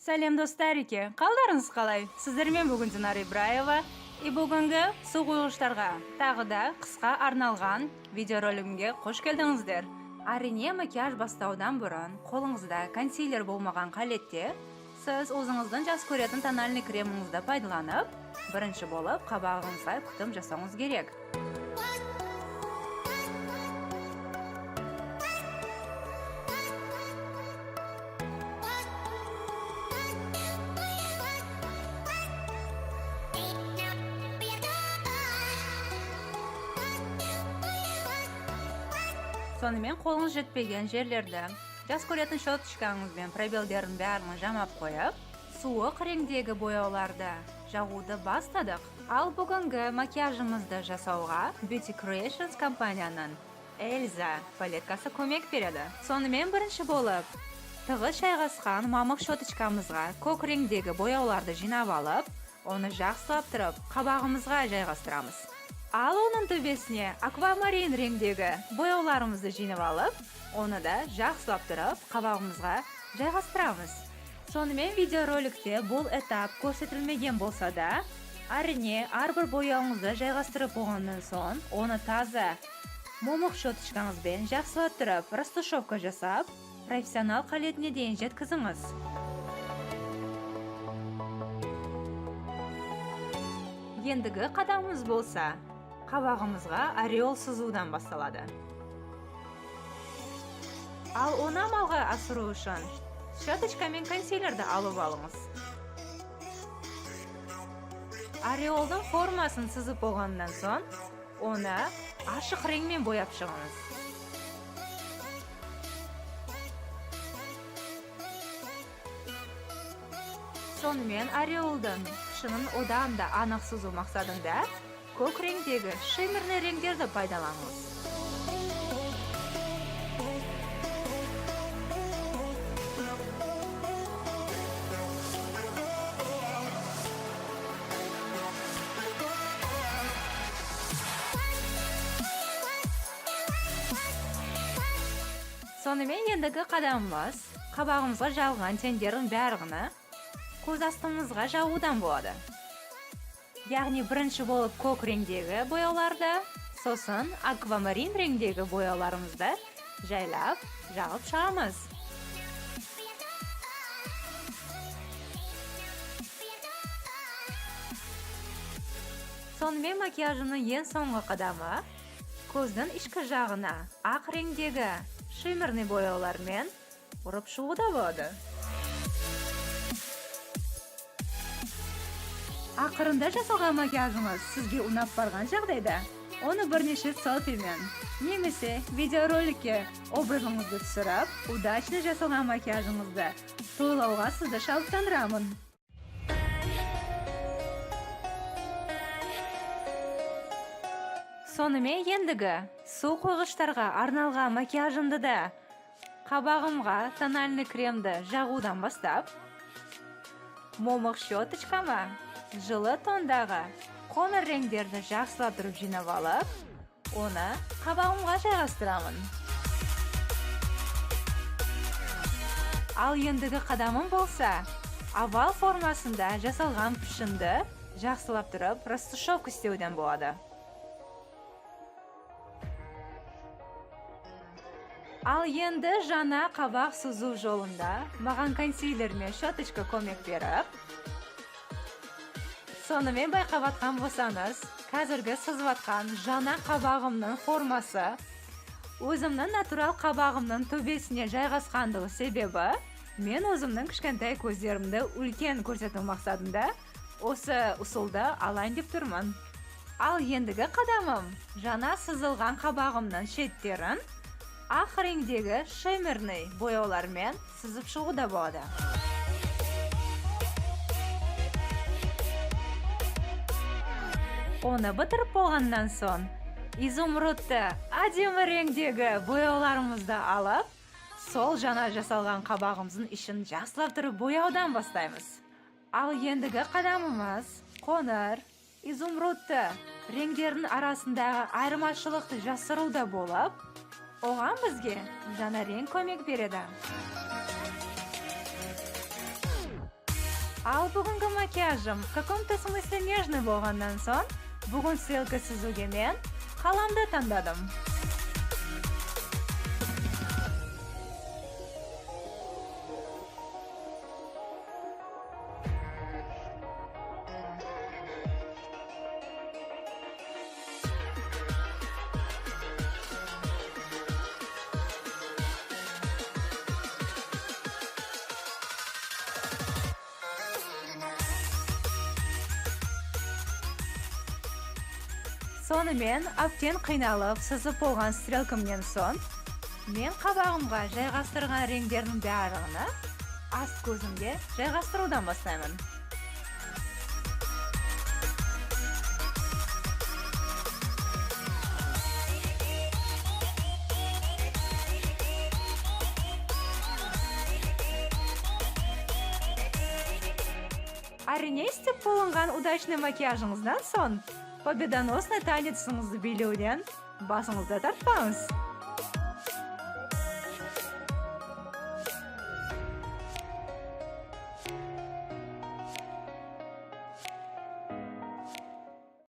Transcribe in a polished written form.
Сәлем достар еке, қалдарыңыз қалай? Сіздермен бүгін Динара Ибраева. Бүгінгі су құйғыштарға тағы да қысқа арналған видеоролигімге қош келдіңіздер. Әрине, макияж бастаудан бұрын қолыңызда консилер болмаған халетте сіз өзіңіздің жас көретін тональный креміңізді пайдаланып, бірінші болып қабағыңызға күтім жасауыңыз керек. Сонымен қолыңыз жетпеген жерлерді жас көретін щеточкаңызбен пробелдердің бәрін жамап қойып, суық реңдегі бояуларды жағуды бастадық. Ал бүгінгі макияжымызды жасауға Beauty Creations компанияның Эльза палеткасы көмек береді. Сонымен бірінші болып, тығыз шайғасқан мамық щеточкамызға көк реңдегі бояуларды жинап алып, оны жақсылап тұрып, қабағымызға жайғастырамыз. Ал оның төбесіне аквамарин реңдегі бояуларымызды жинап алып, оны да жақсылап тұрып, қабағымызға жайғастырамыз. Сонымен видеороликте бұл этап көрсетілмеген болса да, әрине, әрбір бояуыңызды жайғастырып болғаннан соң, оны таза момық щеточкаңызбен жақсылап тұрып, растушевка жасап, профессионал қалетіне дейін жеткізіңіз. Ендігі қадамымыз болса, қабағымызға ореол сызудан басталады. Ал оны амалға асыру үшін щеточка мен консилерді алып алыңыз. Ореолдың формасын сызып болғаннан соң, оны ашық реңмен бояп шығыңыз. Сонымен ореолдың шынын одан да анық сызу мақсатында көк реңдегі шиммерный реңдерді пайдаланыңыз. Сонымен ендігі қадамымыз қабағымызға жағылған тендердің бәріні көз астымызға жағудан болады. Яғни бірінші болып көк реңдегі бояуларды, сосын аквамарин реңдегі бояуларымызды жайлап жағып шығамыз. Сонымен макияжының ең соңғы қадамы көздің ішкі жағына ақ реңдегі шиммерный бояулармен ұрып шығуда болады. Ақырында жасалған макияжыңыз сізге ұнап барған жағдайда, оны бірнеше селфимен немесе видеороликке образыңызды түсіріп, удачно жасалған макияжыңызды тойлауға сізді шабыттандырамын. Сонымен ендігі су қойғыштарға арналған макияжымды да қабағымға тональный кремді жағудан бастап, момық щеточкама жылы тондағы қоңыр реңдерді жақсылап тұрып жинап алып, оны қабағымға жайғастырамын. Ал ендігі қадамым болса, овал формасында жасалған пішінді жақсылап тұрып растушевка істеуден болады. Ал енді жаңа қабақ сызу жолында маған консилер мен щеточка көмек беріп, сонымен байқап атқан болсаңыз, қазіргі сызып атқан жаңа қабағымның формасы өзімнің натурал қабағымның төбесіне жайғасқандығы себебі, мен өзімнің кішкентай көздерімді үлкен көрсету мақсатында осы ұсылды алайын деп тұрмын. Ал ендігі қадамым жаңа сызылған қабағымның шеттерін ақ реңдегі шиммерный бояулармен сызып шығуда болады. Оны бітіріп болғаннан соң, изумрудты әдемі реңдегі бояуларымызды алып, сол жаңа жасалған қабағымыздың ішін жақсылап тұрып бояудан бастаймыз. Ал ендігі қадамымыз қоңыр, изумрудты реңдердің арасындағы айырмашылықты жасыруда болып, оған бізге жаңа рең көмек береді. Ал бүгінгі макияжым в каком-то смысле нежный болғаннан соң, бүгін селка сызуге мен қаламды таңдадым. Сонымен әбден қиналып сызып болған стрелкамнан соң, мен қабағымға жайғастырған реңдердің барлығын аст көзімге жайғастырудан бастаймын. Әрине, істеп болынған удачный макияжыңыздан соң, победоносный танеціңізді билеуден басыңызды тартпаңыз.